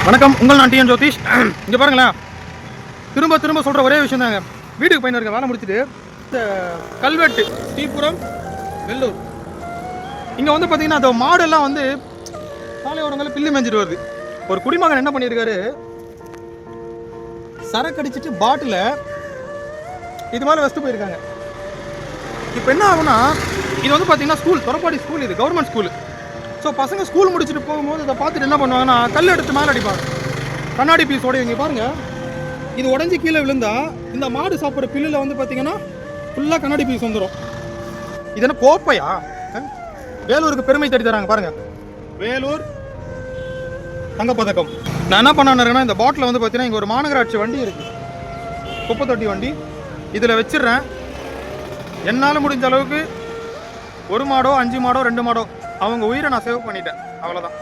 வணக்கம், உங்கள் நான் டிஎன் ஜோதிஷ். இங்கே பாருங்களேன், திரும்ப திரும்ப சொல்கிற ஒரே விஷயம் தாங்க. வீட்டுக்கு போயின்னு இருக்க வேலை முடிச்சுட்டு இந்த கல்வெட்டு ஸ்ரீபுரம் வெள்ளூர் இங்கே வந்து பார்த்தீங்கன்னா அந்த மாடெல்லாம் வந்து சாலையோரங்களில் பில்லு மேஞ்சிட்டு வருது. ஒரு குடிமகன் என்ன பண்ணியிருக்காரு, சரக்கு அடிச்சிட்டு பாட்டில் இது மாதிரி வச்சுட்டு போயிருக்காங்க. இப்போ என்ன ஆகுனா, இது வந்து பார்த்தீங்கன்னா ஸ்கூல், தொரப்பாடி ஸ்கூல், இது கவர்மெண்ட் ஸ்கூலு. ஸோ பசங்க ஸ்கூல் முடிச்சுட்டு போகும்போது இதை பார்த்துட்டு என்ன பண்ணுவாங்கன்னா, கல் எடுத்து மேலே அடிப்பாங்க. கண்ணாடி பீஸோட இங்கே பாருங்கள், இது உடஞ்சி கீழே விழுந்தா இந்த மாடு சாப்பிட்ற பில்லில் வந்து பார்த்தீங்கன்னா ஃபுல்லாக கண்ணாடி பீஸ் வந்துடும். இது என்ன கோப்பையா? வேலூருக்கு பெருமை தேடி தராங்க பாருங்கள், வேலூர் தங்கப்பதக்கம். நான் என்ன பண்ணேன்னா, இந்த பாட்டில் வந்து பார்த்தீங்கன்னா இங்கே ஒரு மாநகராட்சி வண்டி இருக்குது, குப்பை தொட்டி வண்டி, இதில் வச்சிடுறேன். என்னால் முடிஞ்ச அளவுக்கு 1 மாடோ 5 மாடோ 2 மாடோ அவங்க உயிரை நான் சேவ் பண்ணிட்டேன், அவ்வளோதான்.